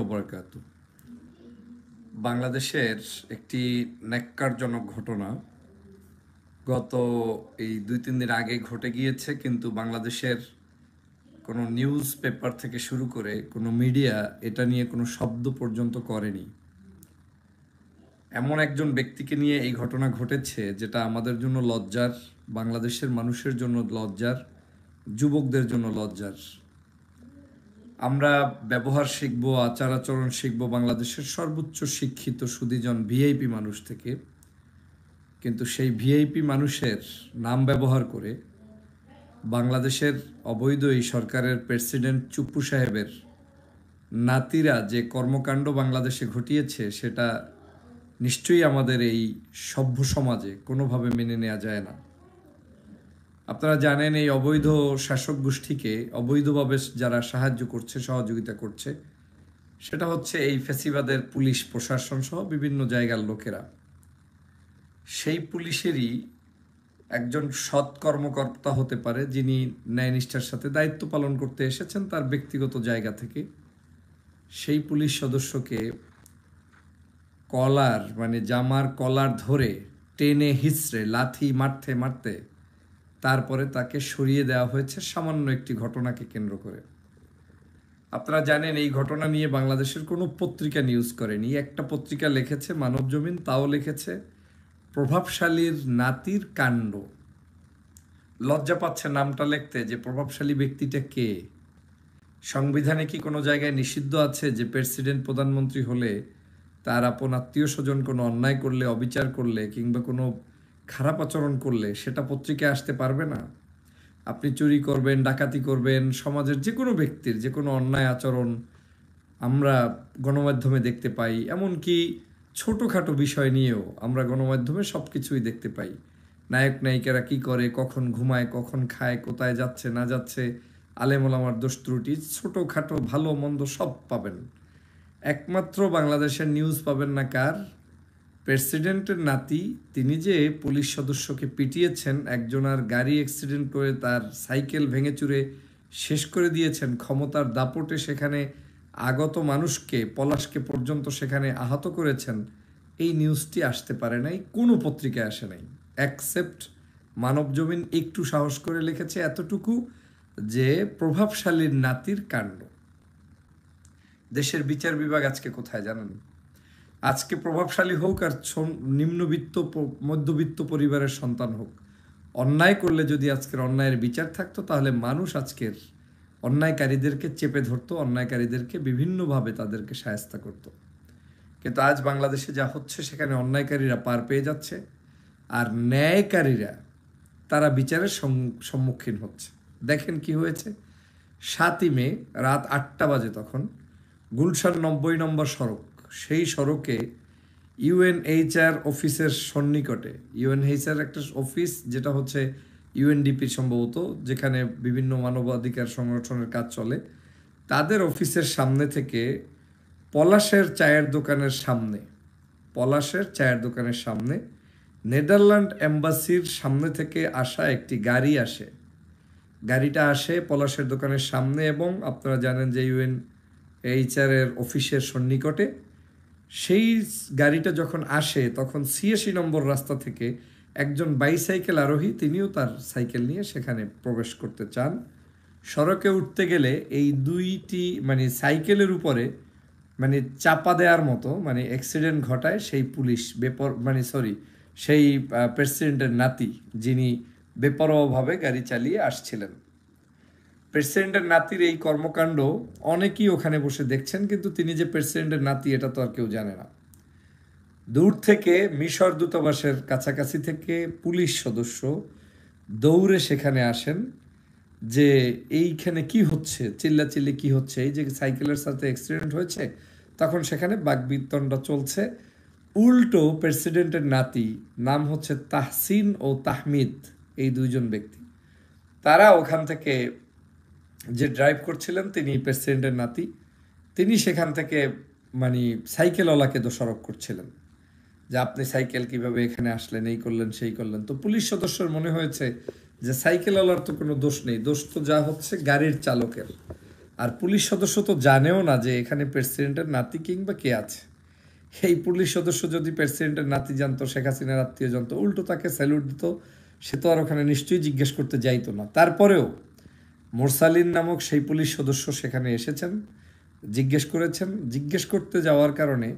ওবরাকাতু। বাংলাদেশের একটি ন্যাক্কারজনক ঘটনা গত এই ২-৩ দিন আগে ঘটে গিয়েছে, কিন্তু বাংলাদেশের কোনো নিউজ পেপার থেকে শুরু করে কোনো মিডিয়া এটা নিয়ে কোনো শব্দ পর্যন্ত করেনি। এমন একজন ব্যক্তিকে নিয়ে এই ঘটনা ঘটেছে যেটা আমাদের জন্য লজ্জার, বাংলাদেশের মানুষের জন্য লজ্জার, যুবকদের জন্য লজ্জার। আমরা ব্যবহার শিখব, আচার আচরণ শিখব বাংলাদেশের সর্বোচ্চ শিক্ষিত সুধীজন ভিআইপি মানুষ থেকে, কিন্তু সেই ভিআইপি মানুষের নাম ব্যবহার করে বাংলাদেশের অবৈধ এই সরকারের প্রেসিডেন্ট চুপ্পু সাহেবের নাতিরা যে কর্মকাণ্ড বাংলাদেশে ঘটিয়েছে সেটা নিশ্চয়ই আমাদের এই সভ্য সমাজে কোনোভাবে মেনে নেওয়া যায় না। আপনারা জানেন এই অবৈধ শাসক গোষ্ঠীকে অবৈধভাবে যারা সাহায্য করছে, সহযোগিতা করছে, সেটা হচ্ছে এই ফ্যাসিবাদের পুলিশ প্রশাসন সহ বিভিন্ন জায়গার লোকেরা। সেই পুলিশেরই একজন সৎ কর্মকর্তা হতে পারে যিনি ন্যায়নিষ্ঠার সাথে দায়িত্ব পালন করতে এসেছেন তার ব্যক্তিগত জায়গা থেকে, সেই পুলিশ সদস্যকে কলার জামার কলার ধরে টেনে হিঁচড়ে লাথি মারতে মারতে তারপরে তাকে সরিয়ে দেওয়া হয়েছে সামান্য একটি ঘটনাকে কেন্দ্র করে। আপনারা জানেন এই ঘটনা নিয়ে বাংলাদেশের কোনো পত্রিকা নিউজ করেনি। একটা পত্রিকা লিখেছে মানবজমিন, তাও লিখেছে প্রভাবশালীর নাতির কাণ্ড। লজ্জা পাচ্ছে নামটা লিখতে যে প্রভাবশালী ব্যক্তিটা কে। সংবিধানে কি কোনো জায়গায় নিষিদ্ধ আছে যে প্রেসিডেন্ট প্রধানমন্ত্রী হলে তার আপন আত্মীয় স্বজন কোনো অন্যায় করলে, অবিচার করলে কিংবা কোনো খারাপ আচরণ করলে সেটা পত্রিকায় আসতে পারবে না? আপনি চুরি করবেন, ডাকাতি করবেন, সমাজের যে কোনো ব্যক্তির যে কোনো অন্যায় আচরণ আমরা গণমাধ্যমে দেখতে পাই, এমনকি ছোটোখাটো বিষয় নিয়েও আমরা গণমাধ্যমে সব কিছুই দেখতে পাই। নায়ক নায়িকারা কী করে, কখন ঘুমায়, কখন খায়, কোথায় যাচ্ছে না যাচ্ছে, আলেম ওলামার দোষ ত্রুটি, ছোটোখাটো ভালো মন্দ সব পাবেন। একমাত্র বাংলাদেশের নিউজ পাবেন না কার? প্রেসিডেন্টের নাতি। তিনি যে পুলিশ সদস্যকে পিটিয়েছেন, একজনের গাড়ি অ্যাক্সিডেন্ট করে তার সাইকেল ভেঙে চুরে শেষ করে দিয়েছেন, ক্ষমতার দাপটে সেখানে আগত মানুষকে, পলাশকে পর্যন্ত সেখানে আহত করেছেন, এই নিউজটি আসতে পারে নাই, কোনো পত্রিকায় আসে নাই, অ্যাকসেপ্ট মানবজমিন একটু সাহস করে লিখেছে এতটুকু যে প্রভাবশালীর নাতির কাণ্ড। দেশের বিচার বিভাগ আজকে কোথায় জানেন? আজকে প্রভাবশালী হোক আর নিম্নবিত্ত মধ্যবিত্ত পরিবারের সন্তান হোক, অন্যায় করলে যদি আজকের অন্যায়ের বিচার থাকতো তাহলে মানুষ আজকের অন্যায়কারীদেরকে চেপে ধরতো, অন্যায়কারীদেরকে বিভিন্নভাবে তাদেরকে শায়েস্তা করত। কিন্তু আজ বাংলাদেশে যা হচ্ছে সেখানে অন্যায়কারীরা পার পেয়ে যাচ্ছে আর ন্যায়কারীরা তারা বিচারের সম্মুখীন হচ্ছে। দেখেন কি হয়েছে। 7ই মে রাত 8টা বাজে তখন গুলশান 90 নম্বর সড়ক, সেই সড়কে ইউএনএইচআর অফিসের সন্নিকটে, ইউএনএইচআর একটা অফিস যেটা হচ্ছে ইউএনডিপি সম্ভবত, যেখানে বিভিন্ন মানবাধিকার সংগঠনের কাজ চলে, তাদের অফিসের সামনে থেকে পলাশের চায়ের দোকানের সামনে নেদারল্যান্ড এম্বাসির সামনে থেকে আসা একটি গাড়ি আসে। গাড়িটা আসে পলাশের দোকানের সামনে এবং আপনারা জানেন যে ইউএনএইচআরের অফিসের সন্নিকটে। সেই গাড়িটা যখন আসে তখন 86 নম্বর রাস্তা থেকে একজন বাইসাইকেল আরোহী, তিনিও তার সাইকেল নিয়ে সেখানে প্রবেশ করতে চান। সড়কে উঠতে গেলে এই দুইটি সাইকেলের উপরে চাপা দেওয়ার মতো অ্যাক্সিডেন্ট ঘটায় সেই পুলিশ সেই প্রেসিডেন্টের নাতি, যিনি বেপরোয়াভাবে গাড়ি চালিয়ে আসছিলেন। প্রেসিডেন্টের নাতির এই কর্মকাণ্ড অনেকেই ওখানে বসে দেখছেন, কিন্তু তিনি যে প্রেসিডেন্টের নাতি এটা তো আর কেউ জানে না। দূর থেকে মিশর দূতাবাসের কাছাকাছি থেকে পুলিশ সদস্য দৌড়ে সেখানে আসেন যে এইখানে কি হচ্ছে, চিল্লাচিল্লি কি হচ্ছে, এই যে সাইকেলের সাথে অ্যাক্সিডেন্ট হয়েছে। তখন সেখানে বাকবিতণ্ডা চলছে। উল্টো প্রেসিডেন্টের নাতি, নাম হচ্ছে তাহসিন ও তাহমিদ, এই দুইজন ব্যক্তি, তারা ওখান থেকে, যে ড্রাইভ করছিলেন তিনি প্রেসিডেন্টের নাতি, তিনি সেখান থেকে সাইকেলওয়ালাকে দোষারোপ করছিলেন যে আপনি সাইকেল কিভাবে এখানে আসলেন, এই করলেন সেই করলেন। তো পুলিশ সদস্যের মনে হয়েছে যে সাইকেলওয়ালার তো কোনো দোষ নেই, দোষ তো যা হচ্ছে গাড়ির চালকের। আর পুলিশ সদস্য তো জানেও না যে এখানে প্রেসিডেন্টের নাতি কিংবা কে আছে। এই পুলিশ সদস্য যদি প্রেসিডেন্টের নাতি জানতো, শেখ হাসিনার আত্মীয় জানতো, উল্টো তাকে স্যালুট দিত। সে তো আর ওখানে নিশ্চয়ই জিজ্ঞেস করতে যাইতো না। তারপরেও মোরসালিন নামক সেই পুলিশ সদস্য সেখানে এসেছেন, জিজ্ঞেস করেছেন। জিজ্ঞেস করতে যাওয়ার কারণে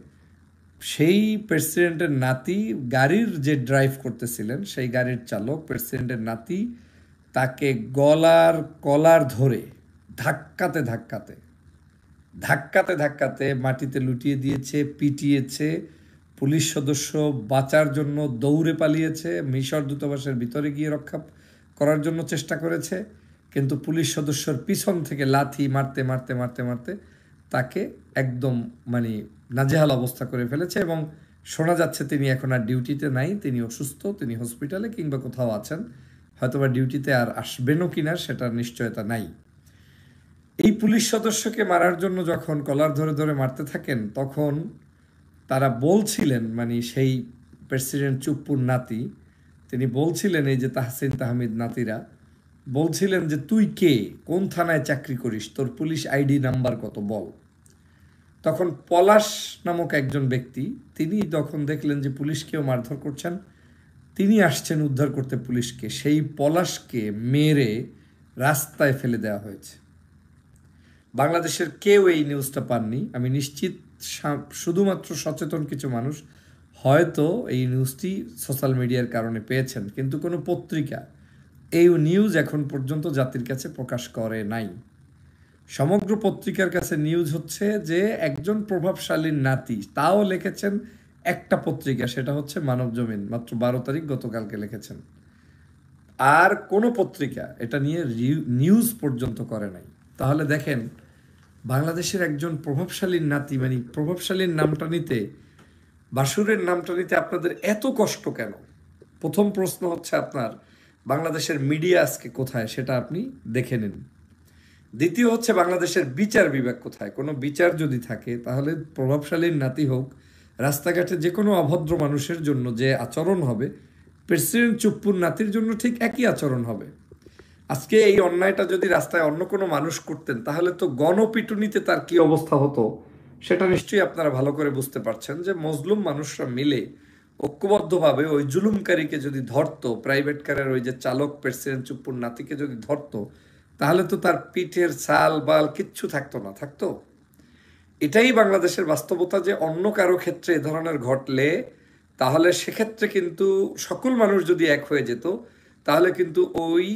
সেই প্রেসিডেন্টের নাতি, গাড়ির যে ড্রাইভ করতেছিলেন সেই গাড়ির চালক প্রেসিডেন্টের নাতি, তাকে গলার কলার ধরে ধাক্কাতে ধাক্কাতে ধাক্কাতে ধাক্কাতে মাটিতে লুটিয়ে দিয়েছে, পিটিয়েছে। পুলিশ সদস্য বাঁচার জন্য দৌড়ে পালিয়েছে, মিশর দূতাবাসের ভিতরে গিয়ে রক্ষা করার জন্য চেষ্টা করেছে, কিন্তু পুলিশ সদস্যর পিছন থেকে লাথি মারতে মারতে মারতে মারতে তাকে একদম মানে নাজেহাল অবস্থা করে ফেলেছে। এবং শোনা যাচ্ছে তিনি এখন আর ডিউটিতে নাই, তিনি অসুস্থ, তিনি হসপিটালে কিংবা কোথাও আছেন, হয়তোবা ডিউটিতে আর আসবেনও কিনা সেটার নিশ্চয়তা নাই। এই পুলিশ সদস্যকে মারার জন্য যখন কলার ধরে ধরে মারতে থাকেন, তখন তারা বলছিলেন, মানে সেই প্রেসিডেন্ট চুপ্পুর নাতি, তিনি বলছিলেন, এই যে তাহসিন তাহমিদ নাতিরা বলছিলেন যে তুই কে, কোন থানায় চাকরি করিস, তোর পুলিশ আইডি নাম্বার কত বল। তখন পলাশ নামক একজন ব্যক্তি, তিনি যখন দেখলেন যে পুলিশকেও মারধর করছেন, তিনি আসছেন উদ্ধার করতে পুলিশকে। সেই পলাশকে মেরে রাস্তায় ফেলে দেওয়া হয়েছে। বাংলাদেশের কেউ এই নিউজটা পাননি। আমি নিশ্চিত শুধুমাত্র সচেতন কিছু মানুষ হয়তো এই নিউজটি সোশ্যাল মিডিয়ার কারণে পেয়েছেন, কিন্তু কোনো পত্রিকা এই নিউজ এখন পর্যন্ত জাতির কাছে প্রকাশ করে নাই। সমগ্র পত্রিকার কাছে নিউজ হচ্ছে যে একজন প্রভাবশালীর নাতি, তাও লিখেছেন একটা পত্রিকা, সেটা হচ্ছে মানবজমিন, মাত্র 12 তারিখ গতকালকে লিখেছেন। আর কোনো পত্রিকা এটা নিয়ে নিউজ পর্যন্ত করে নাই। তাহলে দেখেন, বাংলাদেশের একজন প্রভাবশালীর নাতি, মানে প্রভাবশালীর নামটা নিতে, বাসুরের নামটা নিতে আপনাদের এত কষ্ট কেন? প্রথম প্রশ্ন হচ্ছে আপনার, বাংলাদেশের মিডিয়া আজকে কোথায় সেটা আপনি দেখে নিন। দ্বিতীয় হচ্ছে, বাংলাদেশের বিচার বিভাগ কোথায়? কোনো বিচার যদি থাকে তাহলে প্রভাবশালীর নাতি হোক, রাস্তাঘাটে যে কোনো অভদ্র মানুষের জন্য যে আচরণ হবে, প্রেসিডেন্ট চুপ্পুর নাতির জন্য ঠিক একই আচরণ হবে। আজকে এই অন্যায়টা যদি রাস্তায় অন্য কোনো মানুষ করতেন, তাহলে তো গণপিটুনিতে তার কি অবস্থা হতো সেটা নিশ্চয়ই আপনারা ভালো করে বুঝতে পারছেন। যে মজলুম মানুষরা মিলে ঐক্যবদ্ধভাবে ওই জুলুমকারীকে যদি ধরতো, প্রাইভেট কারের ওই যে চালক প্রেসিডেন্ট চুপ্পুর নাতিকে যদি ধরতো, তাহলে তো তার পিঠের ছাল বাল কিচ্ছু থাকতো না, থাকতো। এটাই বাংলাদেশের বাস্তবতা, যে অন্য কারো ক্ষেত্রে এ ধরনের ঘটলে তাহলে সেক্ষেত্রে কিন্তু সকল মানুষ যদি এক হয়ে যেত, তাহলে কিন্তু ওই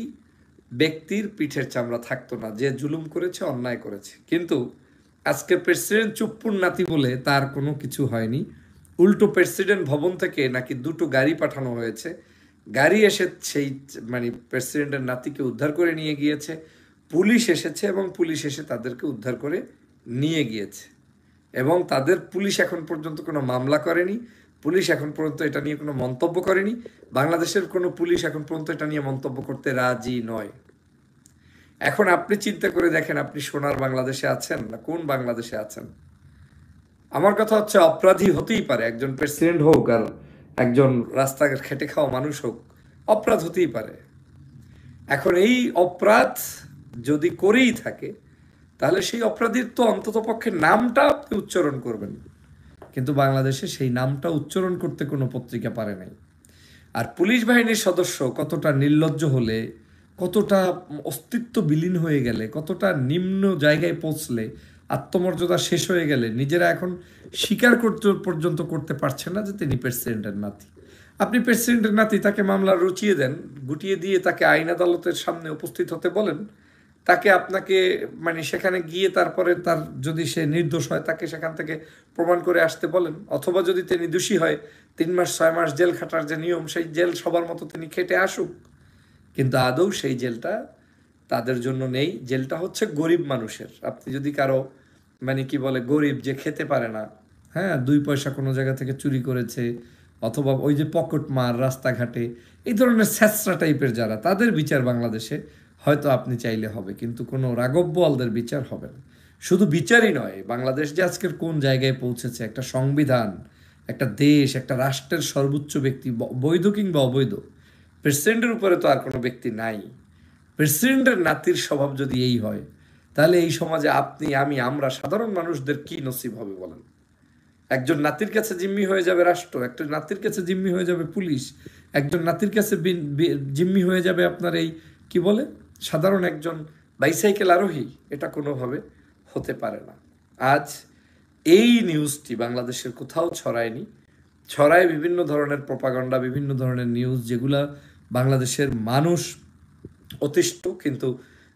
ব্যক্তির পিঠের চামড়া থাকতো না, যে জুলুম করেছে, অন্যায় করেছে। কিন্তু আজকে প্রেসিডেন্ট চুপ্পুর নাতি বলে তার কোনো কিছু হয়নি। উল্টো প্রেসিডেন্ট ভবন থেকে নাকি 2টো গাড়ি পাঠানো হয়েছে, গাড়ি এসে সেই মানে প্রেসিডেন্টের নাতিকে উদ্ধার করে নিয়ে গিয়েছে, পুলিশ এসেছে এবং পুলিশ এসে তাদেরকে উদ্ধার করে নিয়ে গিয়েছে। এবং তাদের পুলিশ এখন পর্যন্ত কোনো মামলা করেনি, পুলিশ এখন পর্যন্ত এটা নিয়ে কোনো মন্তব্য করেনি। বাংলাদেশের কোনো পুলিশ এখন পর্যন্ত এটা নিয়ে মন্তব্য করতে রাজি নয়। এখন আপনি চিন্তা করে দেখেন, আপনি সোনার বাংলাদেশে আছেন না কোন বাংলাদেশে আছেন? আমার কথা হচ্ছে, অপরাধী হতেই পারে, একজন প্রেসিডেন্ট হোক আর একজন রাস্তাঘাট খেটে খাওয়া মানুষ হোক, অপরাধ হতেই পারে। এখন এই অপরাধ যদি করেই থাকে, তাহলে সেই অপরাধীর তো অন্তত পক্ষে নামটা আপনি উচ্চারণ করবেন। কিন্তু বাংলাদেশে সেই নামটা উচ্চারণ করতে কোনো পত্রিকা পারে নাই। আর পুলিশ বাহিনীর সদস্য কতটা নির্লজ্জ হলে, কতটা অস্তিত্ব বিলীন হয়ে গেলে, কতটা নিম্ন জায়গায় পৌঁছলে, আত্মমর্যাদা শেষ হয়ে গেলে নিজেরা এখন স্বীকার করতে পর্যন্ত করতে পারছে না যে তিনি প্রেসিডেন্টের নাতি। আপনি প্রেসিডেন্টের নাতি, তাকে মামলা রচিয়ে দেন, গুটিয়ে দিয়ে তাকে আইন আদালতের সামনে উপস্থিত হতে বলেন, তাকে আপনাকে মানে সেখানে গিয়ে তারপরে তার যদি সে নির্দোষ হয় তাকে সেখান থেকে প্রমাণ করে আসতে বলেন, অথবা যদি তিনি দোষী হয় 3 মাস 6 মাস জেল খাটার যে নিয়ম, সেই জেল সবার মতো তিনি খেটে আসুক। কিন্তু আদৌ সেই জেলটা তাদের জন্য নেই। জেলটা হচ্ছে গরিব মানুষের। আপনি যদি কারো মানে কি বলে, গরিব যে খেতে পারে না, হ্যাঁ, 2 পয়সা কোনো জায়গা থেকে চুরি করেছে, অথবা ওই যে পকেট মার রাস্তাঘাটে, এই ধরনের স্যাঁচরা টাইপের যারা, তাদের বিচার বাংলাদেশে হয়তো আপনি চাইলে হবে, কিন্তু কোনো রাঘব বোয়ালদের বিচার হবে না। শুধু বিচারই নয়, বাংলাদেশ যে আজকের কোন জায়গায় পৌঁছেছে, একটা সংবিধান, একটা দেশ, একটা রাষ্ট্রের সর্বোচ্চ ব্যক্তি, বৈধ কিংবা অবৈধ, প্রেসিডেন্টের উপরে তো আর কোনো ব্যক্তি নাই। প্রেসিডেন্টের নাতির স্বভাব যদি এই হয়, তাহলে এই সমাজে আপনি, আমি, আমরা সাধারণ মানুষদের কি নসিব হবে বলেন? একজন নাতির কাছে জিম্মি হয়ে যাবে রাষ্ট্র, একটা নাতির কাছে জিম্মি হয়ে যাবে পুলিশ, একজন নাতির কাছে জিম্মি হয়ে যাবে আপনার এই কি বলে সাধারণ একজন বাইসাইকেল আরোহী। এটা কোনোভাবে হতে পারে না। আজ এই নিউজটি বাংলাদেশের কোথাও ছড়ায়নি, ছড়ায় বিভিন্ন ধরনের প্রপাগান্ডা, বিভিন্ন ধরনের নিউজ, যেগুলা বাংলাদেশের মানুষ অতিষ্ঠ, কিন্তু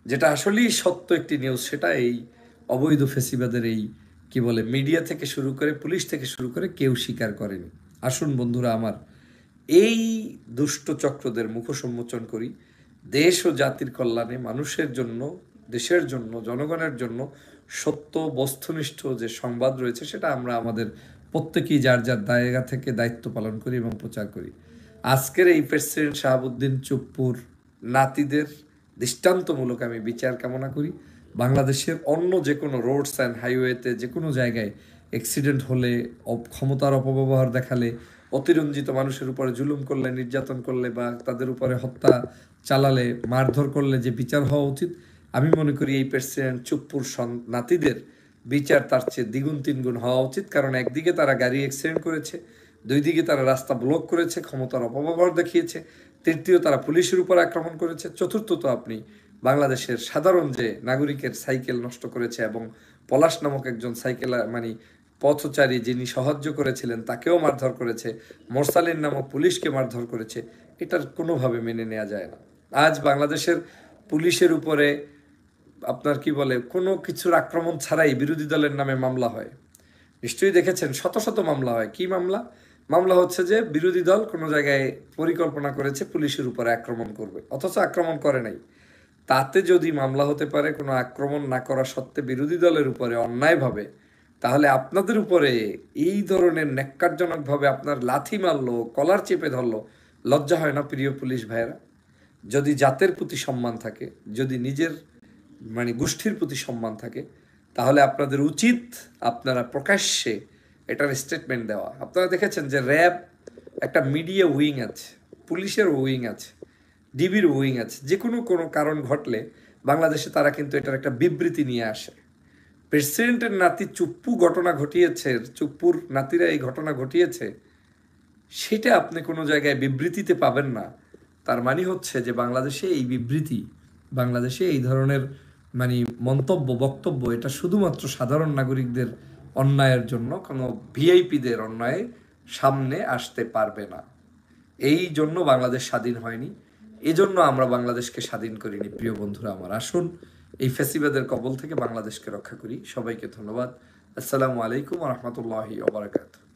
যেটা আসলেই সত্য একটি নিউজ, সেটা এই অবৈধ ফেসিবাদের এই কি বলে মিডিয়া থেকে শুরু করে পুলিশ থেকে শুরু করে কেউ স্বীকার করেনি। আসুন বন্ধুরা আমার, এই দুষ্ট চক্রদের মুখোন্মোচন করি। দেশ ও জাতির কল্যাণে, মানুষের জন্য, দেশের জন্য, জনগণের জন্য সত্য বস্তুনিষ্ঠ যে সংবাদ রয়েছে সেটা আমরা আমাদের প্রত্যেকেই যার যার জায়গা থেকে দায়িত্ব পালন করি এবং প্রচার করি। আজকের এই প্রেসিডেন্ট শাহাবুদ্দিন চুপ্পুর নাতিদের দৃষ্টান্তমূলক আমি বিচার কামনা করি। বাংলাদেশের অন্য যে কোনো রোডস অ্যান্ড হাইওয়েতে যে কোনো জায়গায় অ্যাক্সিডেন্ট হলে, ক্ষমতার অপব্যবহার দেখালে, অতিরঞ্জিত মানুষের উপরে জুলুম করলে, নির্যাতন করলে বা তাদের উপরে হত্যা চালালে, মারধর করলে যে বিচার হওয়া উচিত, আমি মনে করি এই প্রেসিডেন্ট চুপ্পুর নাতিদের বিচার তার চেয়ে দ্বিগুণ তিনগুণ হওয়া উচিত। কারণ একদিকে তারা গাড়ি অ্যাক্সিডেন্ট করেছে, দুই দিকে তারা রাস্তা ব্লক করেছে, ক্ষমতার অপব্যবহার দেখিয়েছে, তৃতীয় তারা পুলিশের উপর আক্রমণ করেছে, চতুর্থত আপনি বাংলাদেশের সাধারণ যে নাগরিকের সাইকেল নষ্ট করেছে এবং পলাশ নামক একজন সাইকেল মানে পথচারী যিনি সাহায্য করেছিলেন তাকেও মারধর করেছে, মোরসালিন নামক পুলিশকে মারধর করেছে। এটার কোনোভাবে মেনে নেওয়া যায় না। আজ বাংলাদেশের পুলিশের উপরে আপনার কি বলে কোনো কিছুর আক্রমণ ছাড়াই বিরোধী দলের নামে মামলা হয়। নিশ্চয়ই দেখেছেন, শত শত মামলা হয়। কি মামলা? মামলা হচ্ছে যে বিরোধী দল কোনো জায়গায় পরিকল্পনা করেছে পুলিশের উপরে আক্রমণ করবে, অথচ আক্রমণ করে নাই। তাতে যদি মামলা হতে পারে কোনো আক্রমণ না করা সত্ত্বে বিরোধী দলের উপরে অন্যায়ভাবে, তাহলে আপনাদের উপরে এই ধরনের ন্যাক্কারজনকভাবে আপনার লাথি মারলো, কলার চেপে ধরলো, লজ্জা হয় না প্রিয় পুলিশ ভাইয়েরা? যদি জাতের প্রতি সম্মান থাকে, যদি নিজের মানে গোষ্ঠীর প্রতি সম্মান থাকে, তাহলে আপনাদের উচিত আপনারা প্রকাশ্যে এটার স্টেটমেন্ট দেওয়া। আপনারা দেখেছেন যে র্যাব একটা মিডিয়া উইং আছে, পুলিশের উইং আছে, ডিবির উইং আছে। যে কোনো কারণ ঘটলে বাংলাদেশে তারা কিন্তু এটার একটা বিবৃতি নিয়ে আসে। প্রেসিডেন্টের নাতি চুপ্পু ঘটনা ঘটিয়েছে, চুপ্পুর নাতিরা এই ঘটনা ঘটিয়েছে, সেটা আপনি কোনো জায়গায় বিবৃতিতে পাবেন না। তার মানে হচ্ছে যে বাংলাদেশে এই বিবৃতি, বাংলাদেশে এই ধরনের মানে মন্তব্য, বক্তব্য, এটা শুধুমাত্র সাধারণ নাগরিকদের অন্যায়ের জন্য, কোনো ভিআইপিদের অন্যায় সামনে আসতে পারবে না। এই জন্য বাংলাদেশ স্বাধীন হয়নি, এজন্য আমরা বাংলাদেশকে স্বাধীন করিনি। প্রিয় বন্ধুরা আমার, আসুন এই ফ্যাসিবাদের কবল থেকে বাংলাদেশকে রক্ষা করি। সবাইকে ধন্যবাদ। আসসালামু আলাইকুম ওয়া রাহমাতুল্লাহি ওয়া বারাকাতুহু।